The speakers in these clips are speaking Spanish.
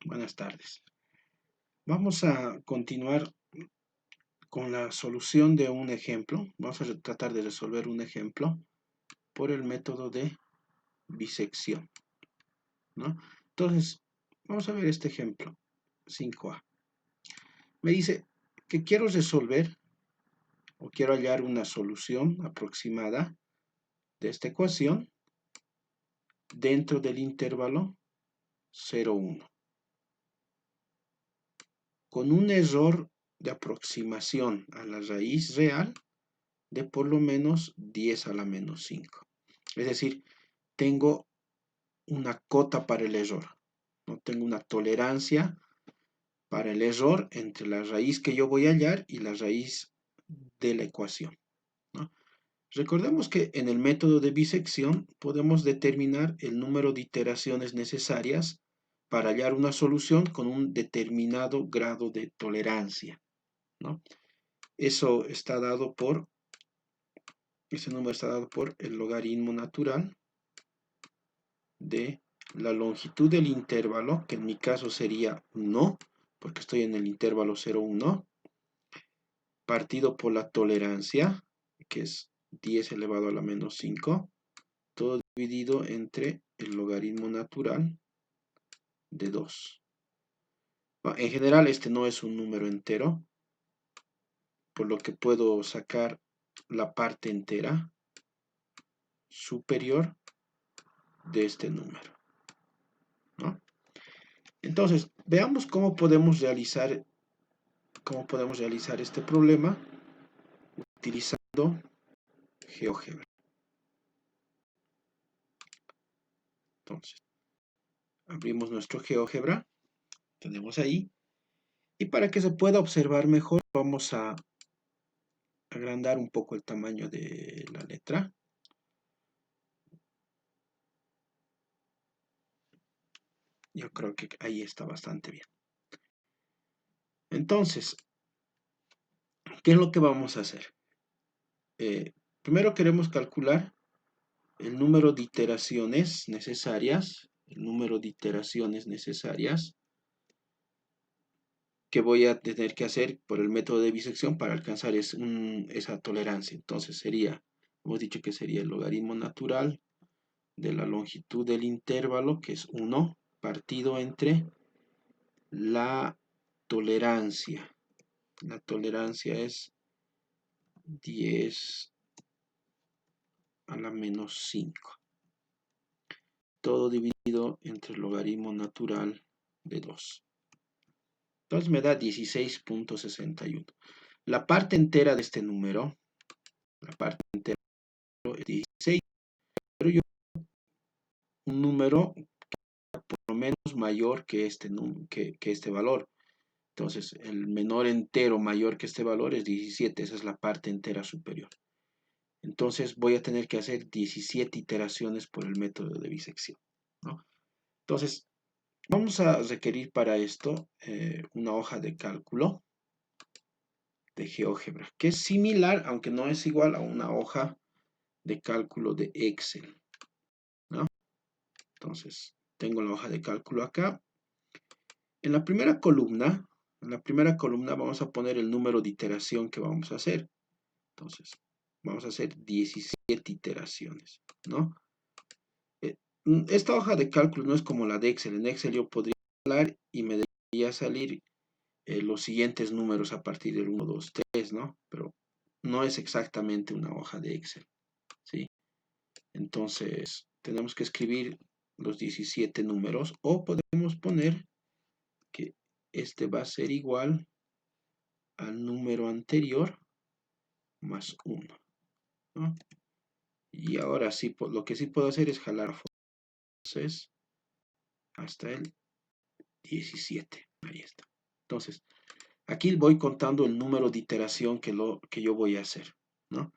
Buenas tardes. Vamos a continuar con la solución de un ejemplo. Vamos a tratar de resolver un ejemplo por el método de bisección, ¿no? Entonces, vamos a ver este ejemplo, 5A. Me dice que quiero resolver o quiero hallar una solución aproximada de esta ecuación dentro del intervalo 0,1, con un error de aproximación a la raíz real de por lo menos 10 a la menos 5. Es decir, tengo una cota para el error. No tengo una tolerancia para el error entre la raíz que yo voy a hallar y la raíz de la ecuación, ¿no? Recordemos que en el método de bisección podemos determinar el número de iteraciones necesarias para hallar una solución con un determinado grado de tolerancia, ¿no? Eso está dado por, ese número está dado por el logaritmo natural de la longitud del intervalo, que en mi caso sería 1, porque estoy en el intervalo 0,1, partido por la tolerancia, que es 10 elevado a la menos 5, todo dividido entre el logaritmo natural de 2. En general, este no es un número entero, por lo que puedo sacar la parte entera superior de este número, ¿no? Entonces, veamos cómo podemos realizar este problema utilizando GeoGebra. Entonces, abrimos nuestro GeoGebra, tenemos ahí, y para que se pueda observar mejor, vamos a agrandar un poco el tamaño de la letra. Yo creo que ahí está bastante bien. Entonces, ¿qué es lo que vamos a hacer? Primero queremos calcular el número de iteraciones necesarias, que voy a tener que hacer por el método de bisección para alcanzar esa tolerancia. Entonces sería, hemos dicho que sería el logaritmo natural de la longitud del intervalo, que es 1, partido entre la tolerancia. La tolerancia es 10 a la menos 5. Todo dividido entre el logaritmo natural de 2. Entonces me da 16.61. La parte entera de este número, la parte entera es 16, pero yo un número por lo menos mayor que este valor. Entonces, el menor entero mayor que este valor es 17, esa es la parte entera superior. Entonces, voy a tener que hacer 17 iteraciones por el método de bisección, ¿no? Entonces, vamos a requerir para esto una hoja de cálculo de GeoGebra, que es similar, aunque no es igual a una hoja de cálculo de Excel, ¿no? Entonces, tengo la hoja de cálculo acá. En la primera columna, vamos a poner el número de iteración que vamos a hacer. Entonces, vamos a hacer 17 iteraciones, ¿no? Esta hoja de cálculo no es como la de Excel. En Excel yo podría hablar y me debería salir los siguientes números a partir del 1, 2, 3, ¿no? Pero no es exactamente una hoja de Excel, ¿sí? Entonces, tenemos que escribir los 17 números o podemos poner que este va a ser igual al número anterior más 1, ¿no? Y ahora sí, lo que sí puedo hacer es jalar entonces hasta el 17. Ahí está. Entonces, aquí voy contando el número de iteración que yo voy a hacer, ¿no?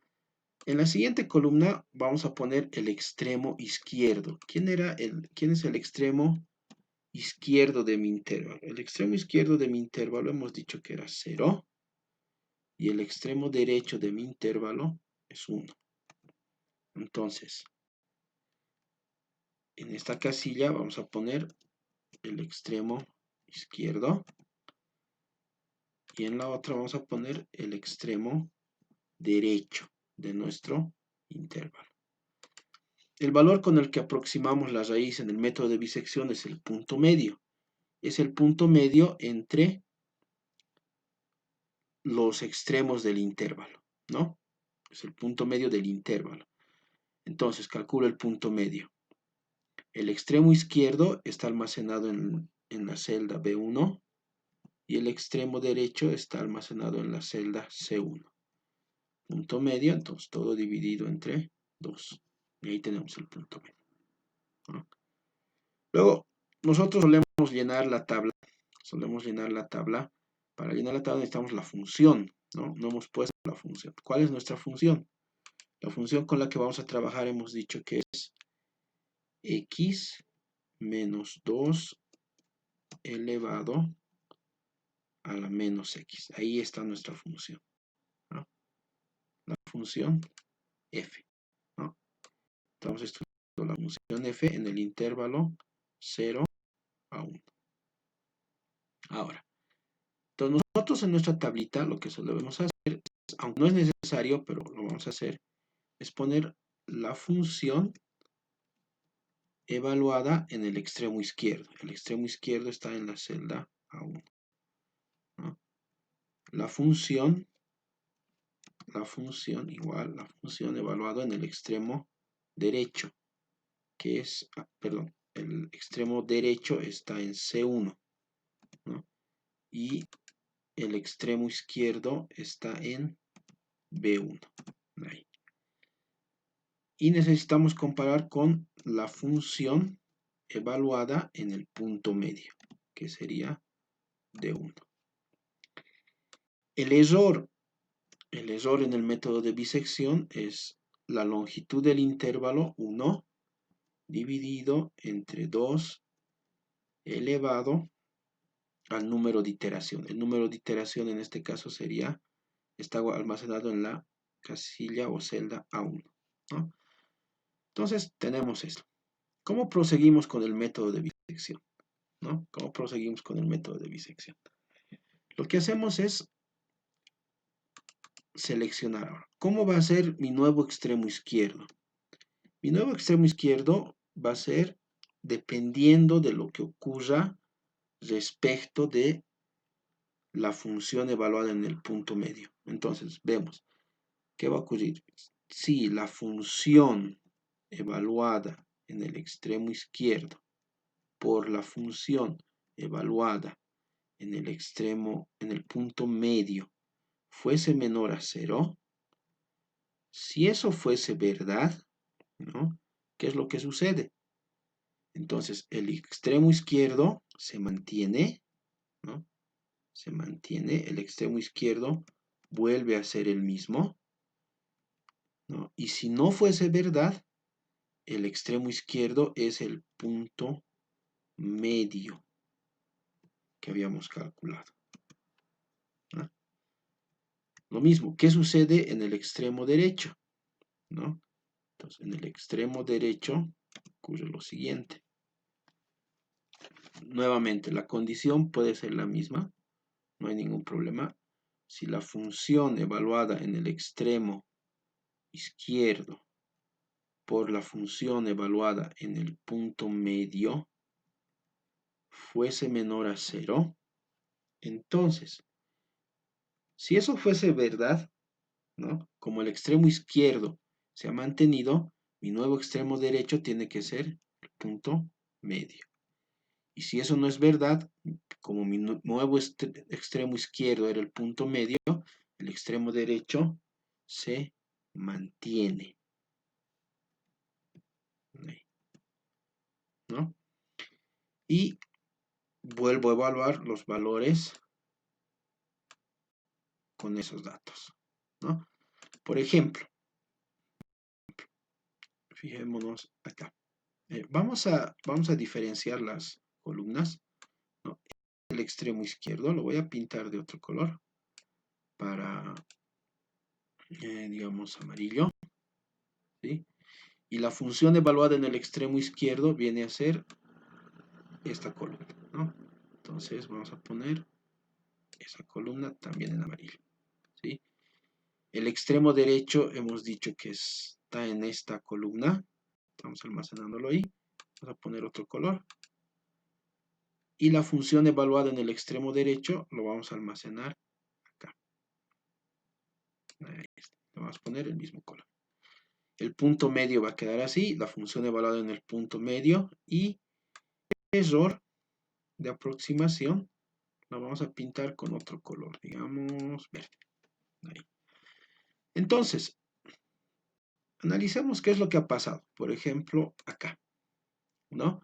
En la siguiente columna vamos a poner el extremo izquierdo. ¿Quién es el extremo izquierdo de mi intervalo? El extremo izquierdo de mi intervalo hemos dicho que era 0 y el extremo derecho de mi intervalo es 1. Entonces, en esta casilla vamos a poner el extremo izquierdo. Y en la otra vamos a poner el extremo derecho de nuestro intervalo. El valor con el que aproximamos la raíz en el método de bisección es el punto medio. Es el punto medio entre los extremos del intervalo, ¿no? Es el punto medio del intervalo. Entonces, calculo el punto medio. El extremo izquierdo está almacenado en la celda B1 y el extremo derecho está almacenado en la celda C1. Punto medio, entonces todo dividido entre 2. Y ahí tenemos el punto medio, ¿no? Luego, nosotros solemos llenar la tabla. Para llenar la tabla necesitamos la función, ¿no? No hemos puesto la función. ¿Cuál es nuestra función? La función con la que vamos a trabajar hemos dicho que es x menos 2 elevado a la menos x. Ahí está nuestra función, ¿no? La función f, ¿no? Estamos estudiando la función f en el intervalo 0 a 1. Ahora, entonces nosotros en nuestra tablita lo que debemos hacer, aunque no es necesario, pero lo vamos a hacer, es poner la función evaluada en el extremo izquierdo. El extremo izquierdo está en la celda A1, ¿no? La función evaluada en el extremo derecho, que es, perdón, el extremo derecho está en C1, ¿no? Y el extremo izquierdo está en B1. Ahí. Y necesitamos comparar con la función evaluada en el punto medio, que sería D1. El error en el método de bisección es la longitud del intervalo 1 dividido entre 2 elevado al número de iteración. El número de iteración en este caso está almacenado en la casilla o celda A1, ¿no? Entonces tenemos esto. ¿Cómo proseguimos con el método de bisección? ¿No? ¿Cómo proseguimos con el método de bisección? Lo que hacemos es seleccionar ahora. ¿Cómo va a ser mi nuevo extremo izquierdo? Mi nuevo extremo izquierdo va a ser dependiendo de lo que ocurra respecto de la función evaluada en el punto medio. Entonces, vemos, ¿qué va a ocurrir? Si la función evaluada en el extremo izquierdo por la función evaluada en el punto medio, fuese menor a 0, si eso fuese verdad, ¿no? ¿Qué es lo que sucede? Entonces, el extremo izquierdo se mantiene, ¿no? Se mantiene, el extremo izquierdo vuelve a ser el mismo, ¿no? Y si no fuese verdad, el extremo izquierdo es el punto medio que habíamos calculado, ¿no? Lo mismo, ¿qué sucede en el extremo derecho? ¿No? Entonces, en el extremo derecho ocurre lo siguiente. Nuevamente, la condición puede ser la misma, no hay ningún problema. Si la función evaluada en el extremo izquierdo por la función evaluada en el punto medio fuese menor a 0, entonces, si eso fuese verdad, ¿no? Como el extremo izquierdo se ha mantenido, mi nuevo extremo derecho tiene que ser el punto medio. Y si eso no es verdad, como mi nuevo extremo izquierdo era el punto medio, el extremo derecho se mantiene, ¿no? Y vuelvo a evaluar los valores con esos datos, ¿no? Por ejemplo, fijémonos acá. Vamos a diferenciar las columnas, ¿no? El extremo izquierdo lo voy a pintar de otro color para, digamos, amarillo, ¿sí? Y la función evaluada en el extremo izquierdo viene a ser esta columna, ¿no? Entonces, Entonces vamos a poner esa columna también en amarillo, ¿sí? El extremo derecho hemos dicho que está en esta columna. Estamos almacenándolo ahí. Vamos a poner otro color. Y la función evaluada en el extremo derecho lo vamos a almacenar acá. Ahí está. Le vamos a poner el mismo color. El punto medio va a quedar así. La función evaluada en el punto medio. Y el error de aproximación lo vamos a pintar con otro color. Digamos verde. Ahí. Entonces, analicemos qué es lo que ha pasado. Por ejemplo, acá, ¿no?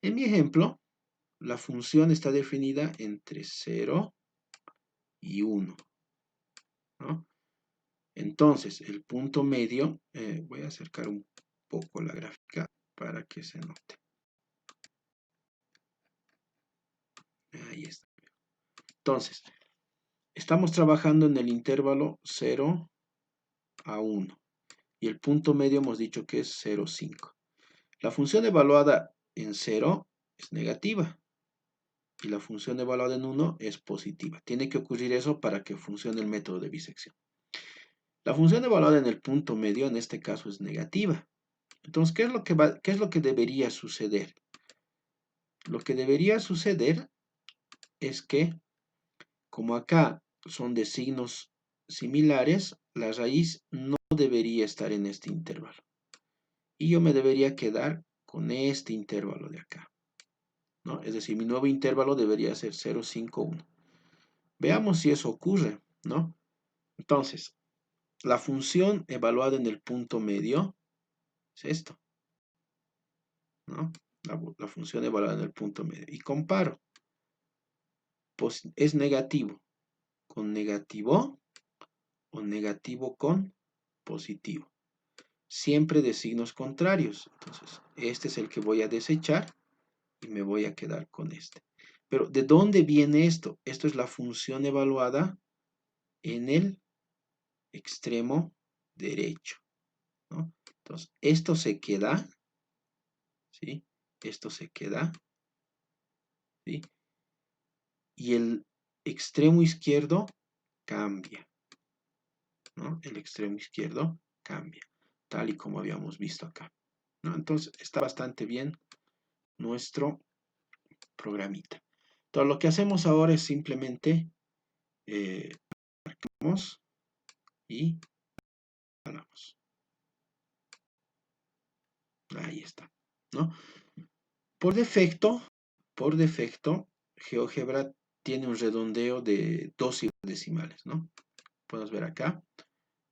En mi ejemplo, la función está definida entre 0 y 1, ¿no? Entonces, el punto medio, voy a acercar un poco la gráfica para que se note. Ahí está. Entonces, estamos trabajando en el intervalo 0 a 1. Y el punto medio hemos dicho que es 0,5. La función evaluada en 0 es negativa. Y la función evaluada en 1 es positiva. Tiene que ocurrir eso para que funcione el método de bisección. La función evaluada en el punto medio, en este caso, es negativa. Entonces, ¿qué es lo que debería suceder? Lo que debería suceder es que, como acá son de signos similares, la raíz no debería estar en este intervalo. Y yo me debería quedar con este intervalo de acá, ¿no? Es decir, mi nuevo intervalo debería ser 0, 5, 1. Veamos si eso ocurre, ¿no? Entonces, la función evaluada en el punto medio es esto, ¿no? La función evaluada en el punto medio. Y comparo. Pues es negativo con negativo o negativo con positivo. Siempre de signos contrarios. Entonces, este es el que voy a desechar y me voy a quedar con este. Pero, ¿de dónde viene esto? Esto es la función evaluada en el extremo derecho, ¿no? Entonces, esto se queda, ¿sí? Esto se queda, ¿sí? Y el extremo izquierdo cambia, ¿no? El extremo izquierdo cambia, tal y como habíamos visto acá, ¿no? Entonces, está bastante bien nuestro programita. Entonces, lo que hacemos ahora es simplemente marcamos y jalamos. Ahí está, ¿no? Por defecto, GeoGebra tiene un redondeo de 2 cifras decimales, ¿no? Podemos ver acá,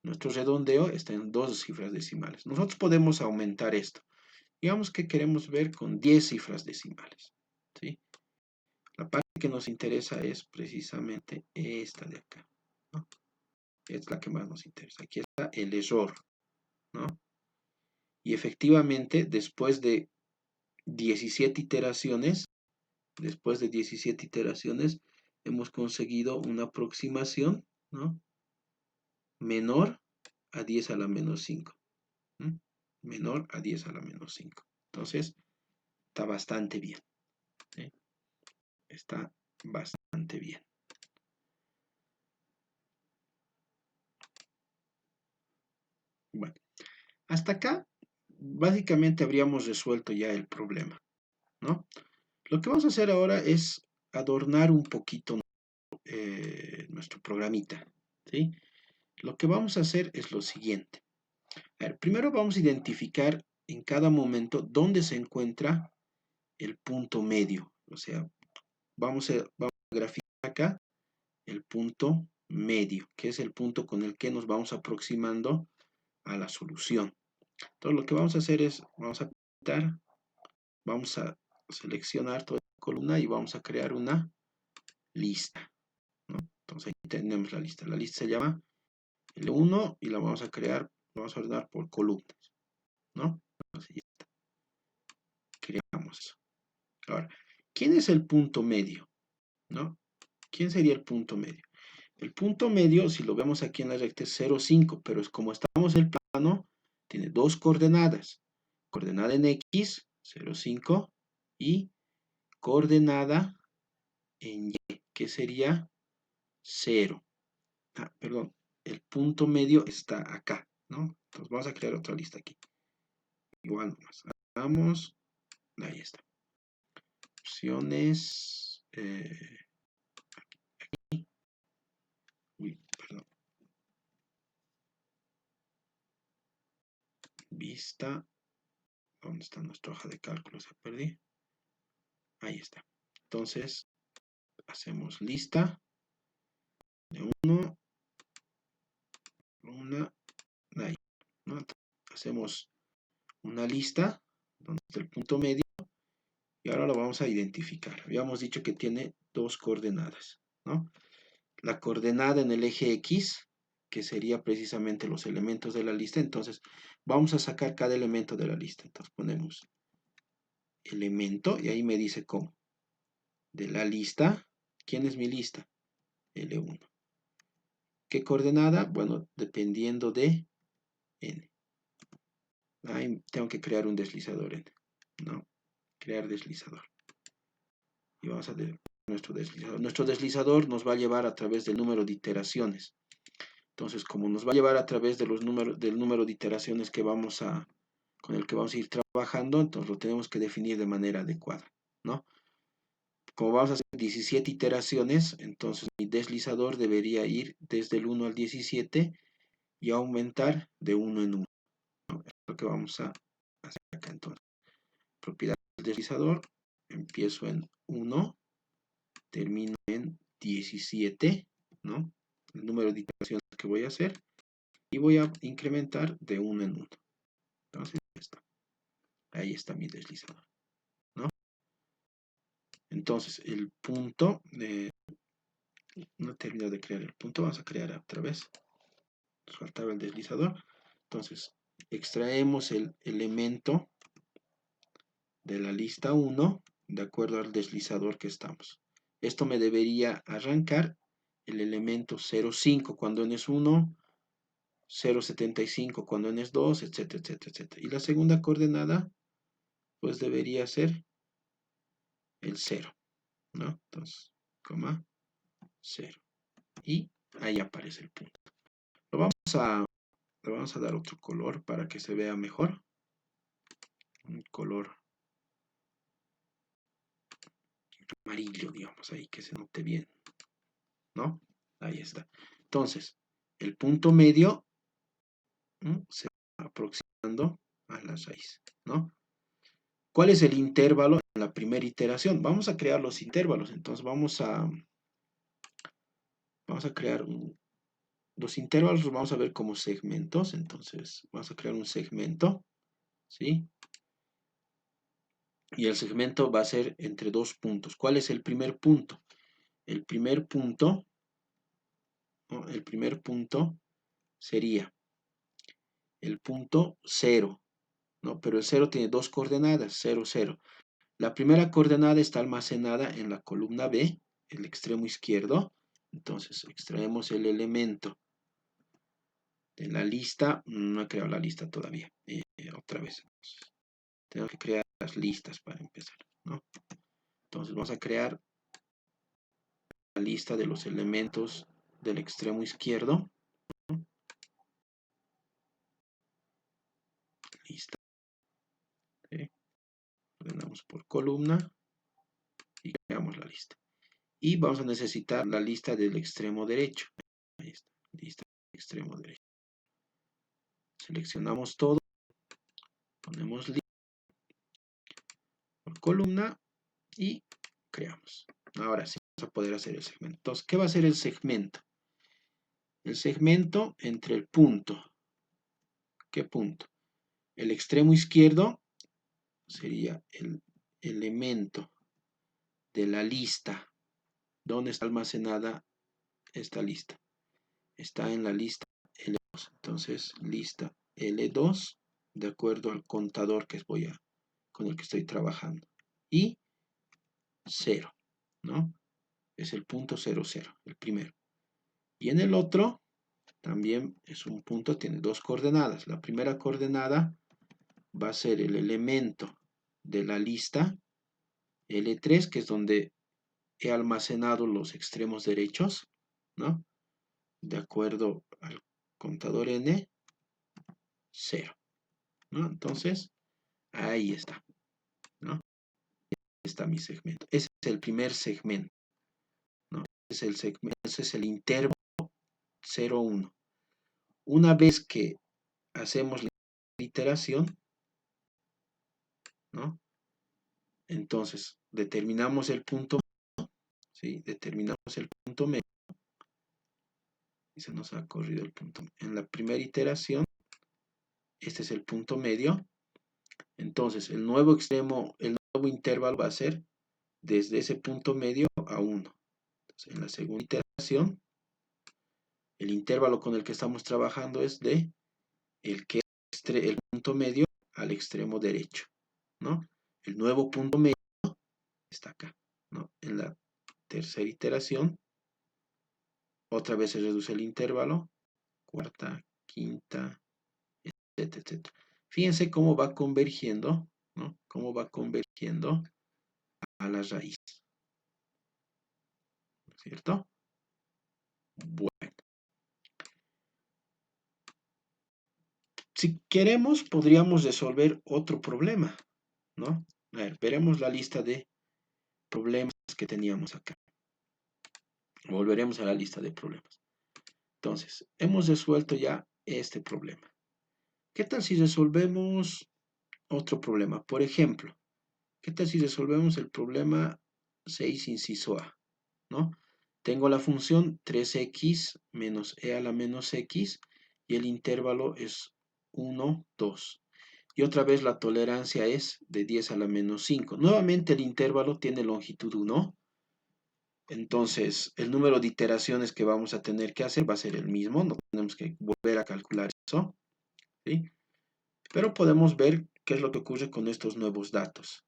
nuestro redondeo está en 2 cifras decimales. Nosotros podemos aumentar esto. Digamos que queremos ver con 10 cifras decimales, ¿sí? La parte que nos interesa es precisamente esta de acá, ¿no? Es la que más nos interesa. Aquí está el error, ¿no? Y efectivamente, después de 17 iteraciones, hemos conseguido una aproximación, ¿no? Menor a 10 a la menos 5. ¿Mm? Menor a 10 a la menos 5. Entonces, está bastante bien, ¿sí? Está bastante bien. Bueno, hasta acá, básicamente habríamos resuelto ya el problema, ¿no? Lo que vamos a hacer ahora es adornar un poquito nuestro programita, ¿sí? Lo que vamos a hacer es lo siguiente. A ver, primero vamos a identificar en cada momento dónde se encuentra el punto medio. O sea, vamos a graficar acá el punto medio, que es el punto con el que nos vamos aproximando a la solución. Entonces, lo que vamos a hacer es, vamos a pintar, vamos a seleccionar toda la columna y vamos a crear una lista, ¿no? Entonces, ahí tenemos la lista. La lista se llama L1 y la vamos a crear, vamos a ordenar por columnas, ¿no? Entonces, ya está. Creamos eso. Ahora, ¿quién es el punto medio? ¿No? ¿Quién sería el punto medio? El punto medio, si lo vemos aquí en la recta, es 0, 5, pero es como estamos en el plano, tiene dos coordenadas. Coordenada en X, 0, 5, y coordenada en Y, que sería 0. Ah, perdón, el punto medio está acá, ¿no? Entonces vamos a crear otra lista aquí. Igual nomás. Vamos, ahí está. Opciones. Uy, perdón. Vista. ¿Dónde está nuestra hoja de cálculo? Se perdí. Ahí está. Entonces, hacemos lista de 1, una, ahí, ¿no? Hacemos una lista donde está el punto medio y ahora lo vamos a identificar. Habíamos dicho que tiene dos coordenadas, ¿no? La coordenada en el eje X, que sería precisamente los elementos de la lista. Entonces, vamos a sacar cada elemento de la lista. Entonces, ponemos elemento y ahí me dice cómo. De la lista, ¿quién es mi lista? L1. ¿Qué coordenada? Bueno, dependiendo de n. Ahí tengo que crear un deslizador n, ¿no? Crear deslizador. Y vamos a ver nuestro deslizador. Nuestro deslizador nos va a llevar a través del número de iteraciones. Entonces, como nos va a llevar a través de los del número de iteraciones que con el que vamos a ir trabajando, entonces lo tenemos que definir de manera adecuada, ¿no? Como vamos a hacer 17 iteraciones, entonces mi deslizador debería ir desde el 1 al 17 y aumentar de 1 en 1. Es lo que vamos a hacer acá entonces. Propiedad del deslizador, empiezo en 1, termino en 17, ¿no? El número de iteraciones que voy a hacer y voy a incrementar de 1 en 1. Entonces, ahí está mi deslizador, ¿no? Entonces, el punto, no termino de crear el punto, vamos a crear otra vez. Nos faltaba el deslizador. Entonces, extraemos el elemento de la lista 1 de acuerdo al deslizador que estamos. Esto me debería arrancar el elemento 0,5 cuando n es 1, 0,75 cuando n es 2, etcétera, etcétera, etcétera. Y la segunda coordenada, pues debería ser el 0, ¿no? Entonces, coma, 0. Y ahí aparece el punto. Le vamos a dar otro color para que se vea mejor. Un color amarillo, digamos, ahí que se note bien, ¿no? Ahí está. Entonces, el punto medio se va aproximando a la raíz, ¿no? ¿Cuál es el intervalo en la primera iteración? Vamos a crear los intervalos. Entonces, vamos a crear los intervalos, los vamos a ver como segmentos. Entonces, vamos a crear un segmento, ¿sí? Y el segmento va a ser entre dos puntos. ¿Cuál es el primer punto? El primer punto, ¿no? El primer punto sería el punto 0, ¿no? Pero el 0 tiene dos coordenadas, 0, 0. La primera coordenada está almacenada en la columna B, el extremo izquierdo. Entonces, extraemos el elemento de la lista. No he creado la lista todavía. Otra vez. Tengo que crear las listas para empezar, ¿no? Entonces, vamos a crear la lista de los elementos del extremo izquierdo. Lista. ¿Sí? Ordenamos por columna y creamos la lista. Y vamos a necesitar la lista del extremo derecho. Ahí está, lista del extremo derecho. Seleccionamos todo, ponemos lista por columna y creamos. Ahora sí vamos a poder hacer el segmento. Entonces, ¿qué va a ser el segmento? El segmento entre el punto. ¿Qué punto? El extremo izquierdo sería el elemento de la lista. ¿Dónde está almacenada esta lista? Está en la lista L2. Entonces, lista L2, de acuerdo al contador que con el que estoy trabajando. Y 0, ¿no? Es el punto 0, 0, el primero. Y en el otro, también es un punto, tiene dos coordenadas. La primera coordenada va a ser el elemento de la lista L3, que es donde he almacenado los extremos derechos, ¿no? De acuerdo al contador n, 0, ¿no? Entonces, ahí está, ¿no? Ahí está mi segmento. Ese es el primer segmento, ¿no? Ese es el intervalo 0, 1. Una vez que hacemos la iteración, ¿no? Entonces, determinamos el punto, ¿sí? Determinamos el punto medio. Y se nos ha corrido el punto. En la primera iteración, este es el punto medio. Entonces, el nuevo extremo, el nuevo intervalo va a ser desde ese punto medio a 1. Entonces, en la segunda iteración, el intervalo con el que estamos trabajando es de el punto medio al extremo derecho, ¿no? El nuevo punto medio está acá, ¿no? En la tercera iteración, otra vez se reduce el intervalo, cuarta, quinta, etcétera, etcétera. Fíjense cómo va convergiendo, ¿no? Cómo va convergiendo a la raíz, ¿no es cierto? Bueno, si queremos, podríamos resolver otro problema, ¿no? A ver, veremos la lista de problemas que teníamos acá. Volveremos a la lista de problemas. Entonces, hemos resuelto ya este problema. ¿Qué tal si resolvemos otro problema? Por ejemplo, ¿qué tal si resolvemos el problema 6, inciso A? ¿No? Tengo la función 3x menos e a la menos x y el intervalo es 1, 2. Y otra vez la tolerancia es de 10 a la menos 5. Nuevamente el intervalo tiene longitud 1. Entonces, el número de iteraciones que vamos a tener que hacer va a ser el mismo. No tenemos que volver a calcular eso, ¿sí? Pero podemos ver qué es lo que ocurre con estos nuevos datos,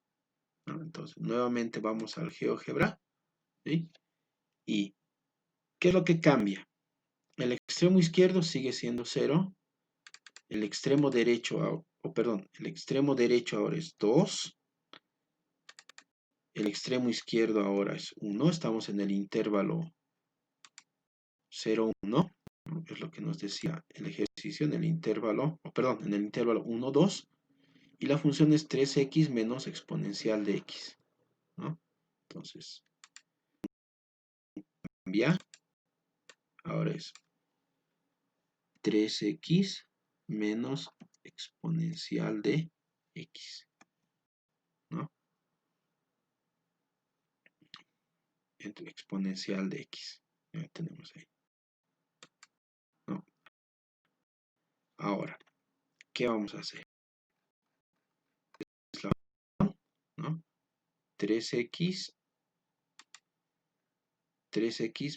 ¿no? Entonces, nuevamente vamos al GeoGebra, ¿sí? ¿Y qué es lo que cambia? El extremo izquierdo sigue siendo 0. El extremo derecho, el extremo derecho ahora es 2. El extremo izquierdo ahora es 1. Estamos en el intervalo 0, 1. Es lo que nos decía el ejercicio en el intervalo, en el intervalo 1, 2. Y la función es 3x menos exponencial de x, ¿no? Entonces, cambia. Ahora es 3x menos exponencial de x, ¿no? Exponencial de x. Ya tenemos ahí, ¿no? Ahora, ¿qué vamos a hacer? Es la función, ¿no? 3x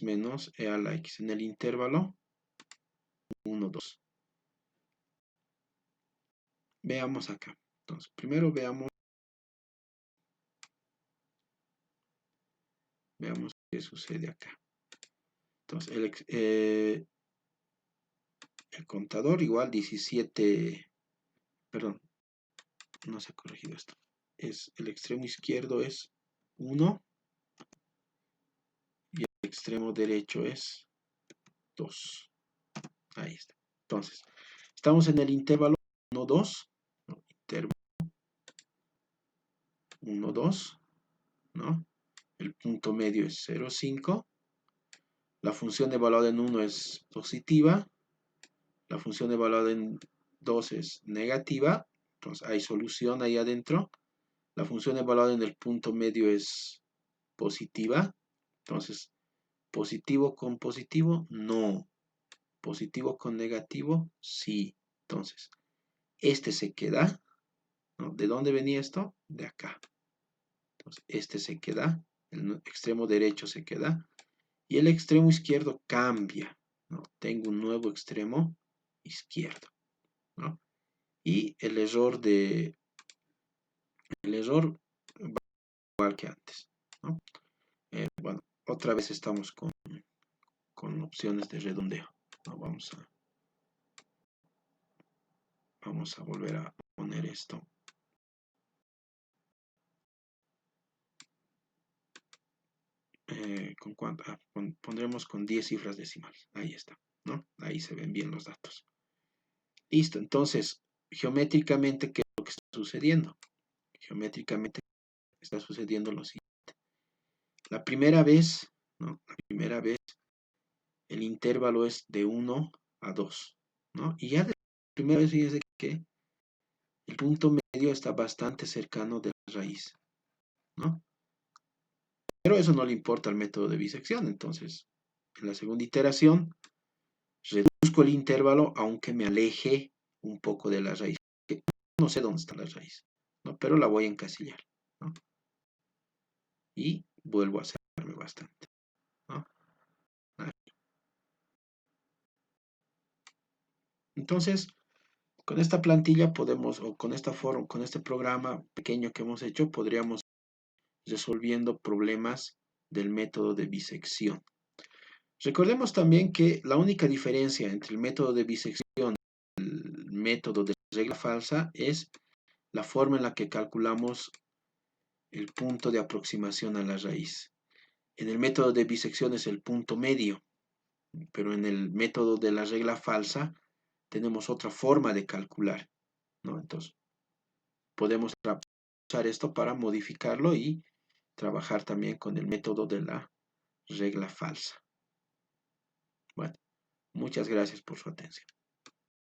menos e a la x en el intervalo 1, 2. Veamos acá. Entonces, primero veamos qué sucede acá. Entonces, el contador igual 17, perdón, no se ha corregido esto. El extremo izquierdo es 1 y el extremo derecho es 2. Ahí está. Entonces, estamos en el intervalo 1, 2, ¿no? Intervalo 1, 2, ¿no? El punto medio es 0, 5. La función evaluada en 1 es positiva. La función evaluada en 2 es negativa. Entonces, hay solución ahí adentro. La función evaluada en el punto medio es positiva. Entonces, positivo con positivo, no. Positivo con negativo, sí. Entonces, este se queda, ¿no? ¿De dónde venía esto? De acá. Entonces, este se queda, el extremo derecho se queda, y el extremo izquierdo cambia, ¿no? Tengo un nuevo extremo izquierdo, ¿no? Y el error va igual que antes, ¿no? Bueno, otra vez estamos con opciones de redondeo, ¿no? Vamos a volver a poner esto. ¿con cuánto? Pondremos con 10 cifras decimales. Ahí está, ¿no? Ahí se ven bien los datos. Listo, entonces, geométricamente, ¿qué es lo que está sucediendo? Geométricamente está sucediendo lo siguiente. La primera vez, ¿no? La primera vez, el intervalo es de 1 a 2, ¿no? Y ya de la primera vez, fíjense que el punto medio está bastante cercano de la raíz, ¿no? Pero eso no le importa al método de bisección, entonces, en la segunda iteración, reduzco el intervalo aunque me aleje un poco de la raíz. Que no sé dónde está la raíz, ¿no? Pero la voy a encasillar, ¿no? Y vuelvo a acercarme bastante, ¿no? Entonces, con esta plantilla podemos, o con esta forma, con este programa pequeño que hemos hecho, podríamos resolviendo problemas del método de bisección. Recordemos también que la única diferencia entre el método de bisección y el método de regla falsa es la forma en la que calculamos el punto de aproximación a la raíz. En el método de bisección es el punto medio, pero en el método de la regla falsa tenemos otra forma de calcular, ¿no? Entonces, podemos usar esto para modificarlo y trabajar también con el método de la regla falsa. Bueno, muchas gracias por su atención.